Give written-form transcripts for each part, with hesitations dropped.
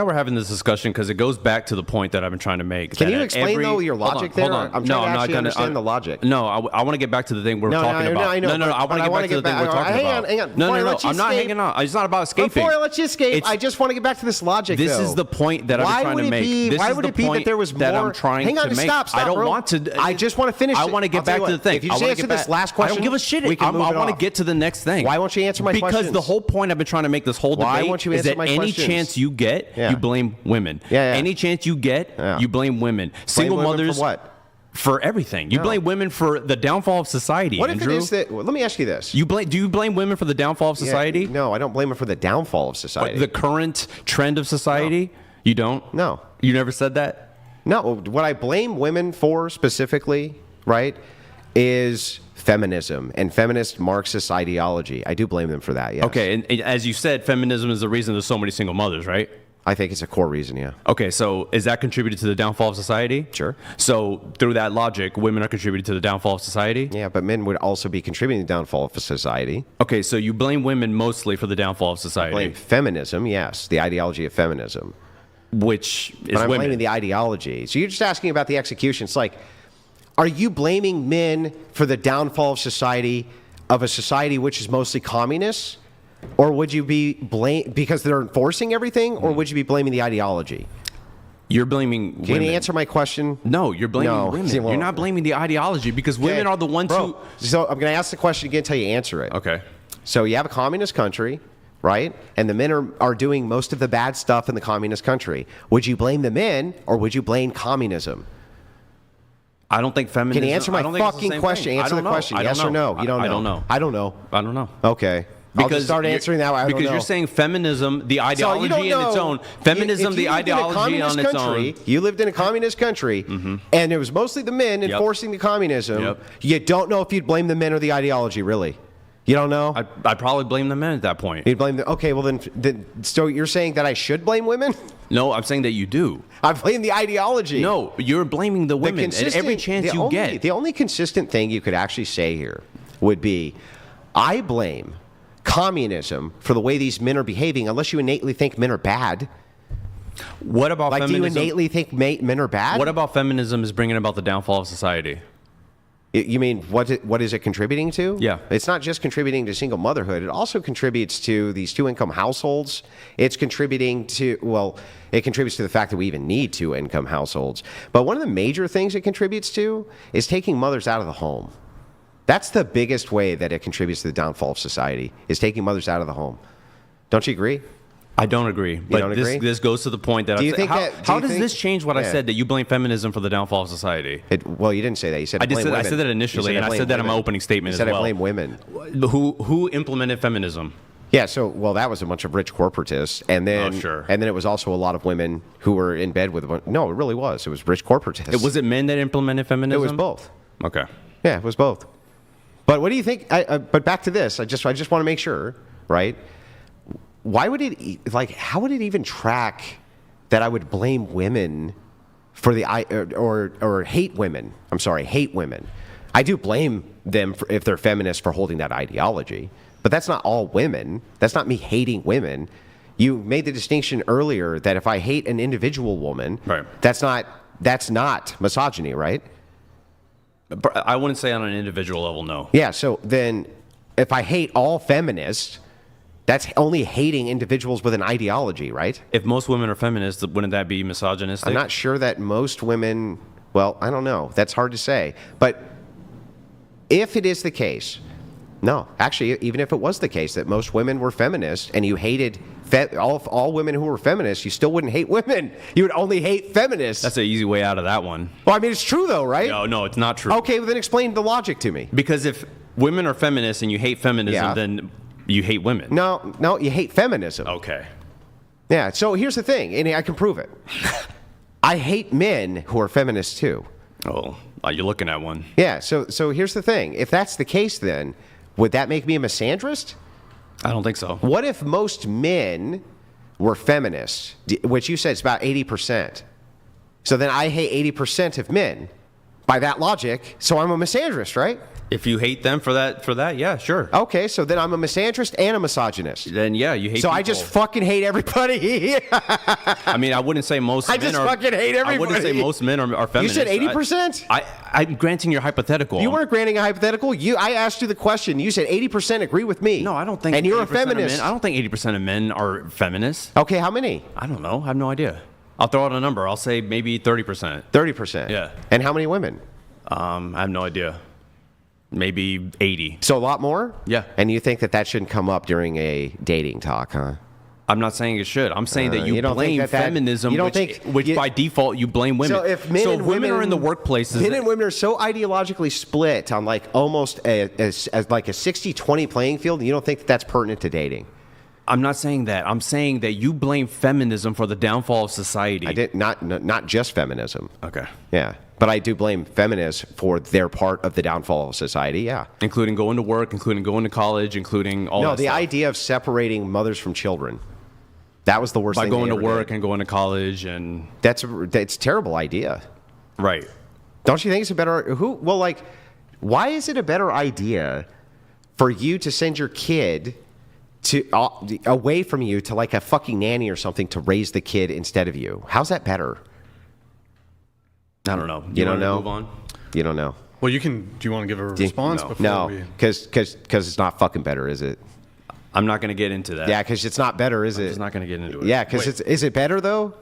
we're having this discussion because it goes back to the point that I've been trying to make. Can you explain though your logic there? I'm trying to actually understand the logic. No, I want to get back to the thing we're talking about. No, I want to get back to the thing we're talking about. Hang on. No, I'm not hanging on. It's not about escaping. Before I let you escape, I just want to get back to this logic. This is the point that I'm trying to make. Why would it be that there was more? That I'm trying to make. Stop, I don't want to. I just want to finish. I want to get back to the thing. If you answer this last question, I don't give a shit. I want to get to the next thing. Why won't you answer my questions? Because the whole point I've been trying to make this whole debate is that any chance you get, you blame women. Any chance you get, you blame women. Single mothers. For what? For everything. You blame women for the downfall of society. What Andrew? if it is that? Well, let me ask you this. Do you blame women for the downfall of society? No, I don't blame them for the downfall of society. But the current trend of society? No. You don't? No. You never said that? No. What I blame women for specifically, right, is feminism and feminist Marxist ideology. I do blame them for that, yes. Okay, and as you said, feminism is the reason there's so many single mothers, right? I think it's a core reason, yeah. Okay, so is that contributed to the downfall of society? Sure. So through that logic, women are contributing to the downfall of society? Yeah, but men would also be contributing to the downfall of society. Okay, so you blame women mostly for the downfall of society. I blame feminism, yes, the ideology of feminism. Which is but I'm women. blaming the ideology. So you're just asking about the execution. It's like, are you blaming men for the downfall of a society which is mostly communist? Or would you be because they're enforcing everything, or would you be blaming the ideology? You're blaming women. Can you answer my question? No, you're blaming women. You're not blaming the ideology because women are the ones who... So I'm going to ask the question again until you answer it. Okay. So you have a communist country, right? And the men are doing most of the bad stuff in the communist country. Would you blame the men, or would you blame communism? I don't think feminism... Can you answer my fucking question? Answer the question. Yes or no? You don't know. I don't know. I don't know. I don't know. Okay. I'll just start answering that way. Because you're saying feminism, the ideology in its own. Feminism, the ideology on its own. You lived in a communist country, and it was mostly the men enforcing the communism. You don't know if you'd blame the men or the ideology, really. You don't know? I'd probably blame the men at that point. You'd blame the... Okay, well then... So you're saying that I should blame women? No, I'm saying that you do. I blame the ideology. No, you're blaming the women at every chance you get. The only consistent thing you could actually say here would be, I blame communism for the way these men are behaving, unless you innately think men are bad. What about feminism? Do you innately think men are bad? What about feminism is bringing about the downfall of society? You mean what is it contributing to? Yeah. It's not just contributing to single motherhood. It also contributes to these two-income households. It's contributing to, it contributes to the fact that we even need two-income households. But one of the major things it contributes to is taking mothers out of the home. That's the biggest way that it contributes to the downfall of society, is taking mothers out of the home. Don't you agree? I don't agree. But this goes to the point that how does this change what I said, that you blame feminism for the downfall of society? Well, you didn't say that. You said I said that initially, and I said that in my opening statement as well. You said I blame women. Who implemented feminism? Yeah, so that was a bunch of rich corporatists, and then and then it was also a lot of women who were in bed with. No, it really was. It was rich corporatists. Was it men that implemented feminism? It was both. Okay. Yeah, it was both. But what do you think? But back to this. I just want to make sure, right? Why would it how would it even track that I would blame women for the or hate women? I'm sorry, hate women. I do blame them if they're feminists for holding that ideology, but that's not all women. That's not me hating women. You made the distinction earlier that if I hate an individual woman, that's not misogyny, right? I wouldn't say on an individual level, no. Yeah, so then if I hate all feminists, that's only hating individuals with an ideology, right? If most women are feminists, wouldn't that be misogynistic? I'm not sure that most women, I don't know. That's hard to say. But if it is the case, no, actually, even if it was the case that most women were feminists and you hated all women who were feminists, you still wouldn't hate women. You would only hate feminists. That's an easy way out of that one. Well, I mean, it's true though, right? No, it's not true. Okay, well, then explain the logic to me. Because if women are feminists and you hate feminism, then you hate women. No, you hate feminism. Okay. Yeah, so here's the thing, and I can prove it. I hate men who are feminists too. Oh, you're looking at one. Yeah, so here's the thing. If that's the case, then would that make me a misandrist? I don't think so. What if most men were feminists, which you said is about 80%? So then I hate 80% of men. By that logic, so I'm a misandrist, right? If you hate them for that, yeah, sure. Okay, so then I'm a misandrist and a misogynist. Then yeah, you hate. So people. I just fucking hate everybody. I mean, I wouldn't say most. I just fucking hate everybody. I wouldn't say most men are feminists. You said 80%. I'm granting your hypothetical. You weren't granting a hypothetical. I asked you the question. You said 80% agree with me. No, I don't think. And you're a feminist. I don't think 80% of men are feminists. Okay, how many? I don't know. I have no idea. I'll throw out a number. I'll say maybe 30%. 30%. Yeah. And how many women? I have no idea. Maybe 80. So a lot more? Yeah. And you think that shouldn't come up during a dating talk, huh? I'm not saying it should. I'm saying that you blame feminism, which by default you blame women. So if women are in the workplaces, men and women are so ideologically split on like almost as like a 60-20 playing field, you don't think that's pertinent to dating? I'm not saying that. I'm saying that you blame feminism for the downfall of society. I did not just feminism. Okay. Yeah. But I do blame feminists for their part of the downfall of society, yeah. Including going to work, including going to college, including all that stuff. No, the idea of separating mothers from children. That was the worst thing. By going to work and going to college and... That's a terrible idea. Right. Don't you think it's a better... why is it a better idea for you to send your kid away from you to like a fucking nanny or something to raise the kid instead of you? How's that better? I don't know. You don't know? Move on? You don't know. Well, you can. Do you want to give a response before No, because it's not fucking better, is it? I'm not going to get into that. Yeah, because it's not better, is it? I'm just not going to get into it. Yeah, because is it better though?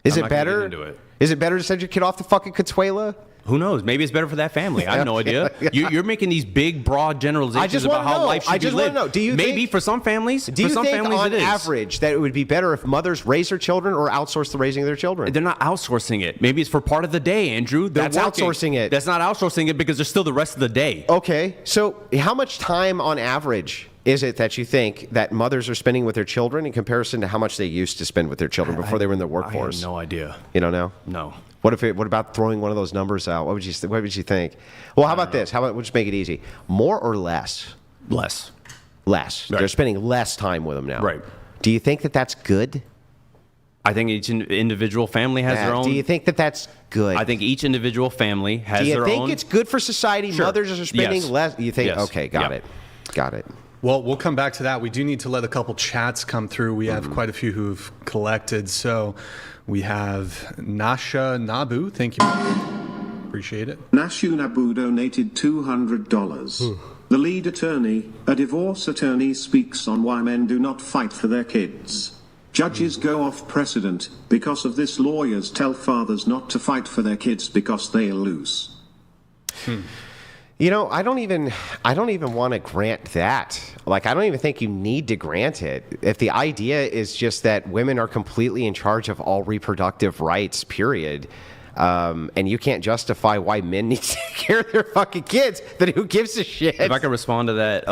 Is it better? Is it better to send your kid off to fucking Consuela? Who knows? Maybe it's better for that family. I have no idea. You're making these big, broad generalizations about how life should be lived. Maybe for some families, do you think on average that it would be better if mothers raise their children or outsource the raising of their children? They're not outsourcing it. Maybe it's for part of the day, Andrew. That's outsourcing it. That's not outsourcing it because there's still the rest of the day. Okay. So how much time on average is it that you think that mothers are spending with their children in comparison to how much they used to spend with their children before they were in the workforce? I have no idea. You don't know? No. What about throwing one of those numbers out? What would you think? Well, how about this? We'll just make it easy. More or less? Less. Less. Right. They're spending less time with them now. Right. Do you think that that's good? I think each individual family has their own. Do you think that that's good? I think each individual family has their own. Do you think it's good for society? Sure. Mothers are spending less. You think? Yes. Okay, got it. Well, we'll come back to that. We do need to let a couple chats come through. We have quite a few who've collected. So we have Nasha Nabu. Thank you. Appreciate it. Nashu Nabu donated $200. The lead attorney, a divorce attorney, speaks on why men do not fight for their kids. Judges go off precedent. Because of this, lawyers tell fathers not to fight for their kids because they'll lose. You know, I don't even want to grant that. Like, I don't even think you need to grant it. If the idea is just that women are completely in charge of all reproductive rights, period, and you can't justify why men need to take care of their fucking kids, then who gives a shit? If I can respond to that.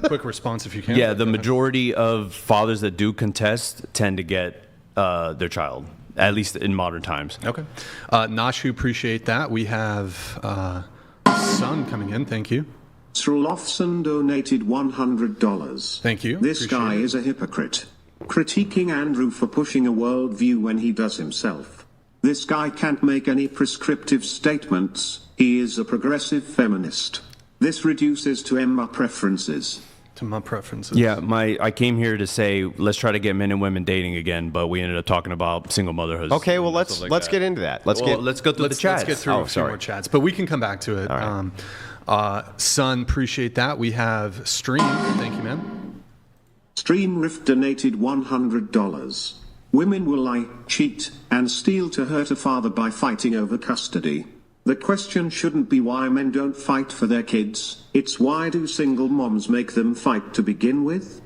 Quick response if you can. Yeah, the majority of fathers that do contest tend to get their child, at least in modern times. Okay. Nashu, appreciate that. We have... Son coming in, thank you. Srolofson donated $100. Thank you. This guy is a hypocrite. Critiquing Andrew for pushing a worldview when he does himself. This guy can't make any prescriptive statements. He is a progressive feminist. This reduces to Emma preferences. To my preferences. Yeah, I came here to say let's try to get men and women dating again, but we ended up talking about single motherhood. Okay, well let's get into that. Let's go through the chats. Let's get through a few more chats, but we can come back to it. All right. Son, appreciate that. We have Stream. Thank you, man. Stream Rift donated $100. Women will lie, cheat, and steal to hurt a father by fighting over custody. The question shouldn't be why men don't fight for their kids, it's why do single moms make them fight to begin with?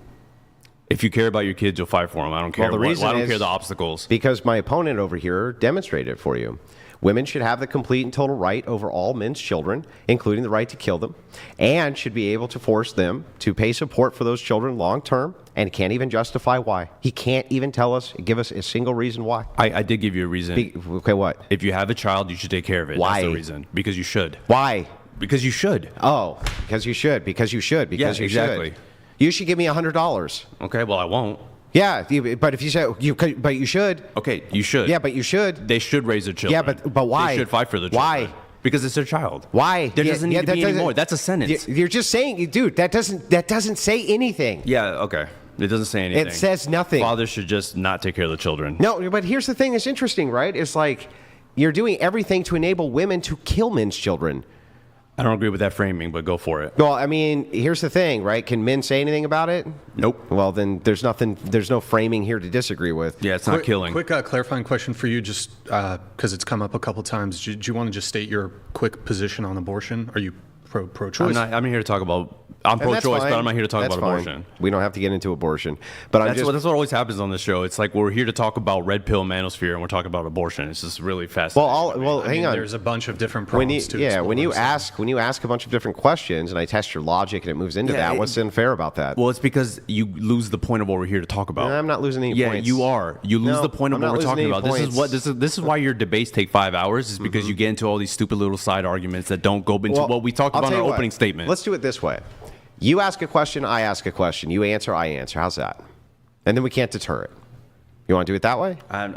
If you care about your kids, you'll fight for them. I don't care. Well, I don't care the obstacles. Because my opponent over here demonstrated it for you. Women should have the complete and total right over all men's children, including the right to kill them, and should be able to force them to pay support for those children long term, and can't even justify why. He can't even give us a single reason why. I did give you a reason. Okay, what? If you have a child, you should take care of it. Why? That's the reason. Because you should. Wwhy? Because you should. Oh, because you should. Because you should. Because yeah, you exactly. should. You should give me $100. Okay, well, I won't. Yeah, but if you say but you should. Okay, you should. Yeah, but you should. They should raise their children. Yeah, but why? They should fight for their children. Why? Because it's their child. Why? There doesn't need to be any more. That's a sentence. You're just saying, dude, that doesn't say anything. Yeah, okay. It doesn't say anything. It says nothing. Fathers should just not take care of the children. No, but here's the thing that's interesting, right? It's like you're doing everything to enable women to kill men's children. I don't agree with that framing, but go for it. Well, I mean, here's the thing, right? Can men say anything about it? Nope. Well, then there's no framing here to disagree with. Yeah, it's not killing. Quick clarifying question for you, just because it's come up a couple times. Do you want to just state your quick position on abortion? Are you pro-choice? I'm here to talk about. I'm pro-choice, but I'm not here to talk about abortion. We don't have to get into abortion. But that's what always happens on this show. It's like we're here to talk about red pill manosphere, and we're talking about abortion. It's just really fascinating. Hang on. There's a bunch of different problems too. Yeah, when you ask a bunch of different questions, and I test your logic, and it moves into that. What's unfair about that? Well, it's because you lose the point of what we're here to talk about. I'm not losing any points. Yeah, you are. You lose the point of what we're talking about. This is why your debates take 5 hours. Is because you get into all these stupid little side arguments that don't go into what we talked about in our opening statement. Let's do it this way. You ask a question, I ask a question. You answer, I answer. How's that? And then we can't deter it. You want to do it that way? I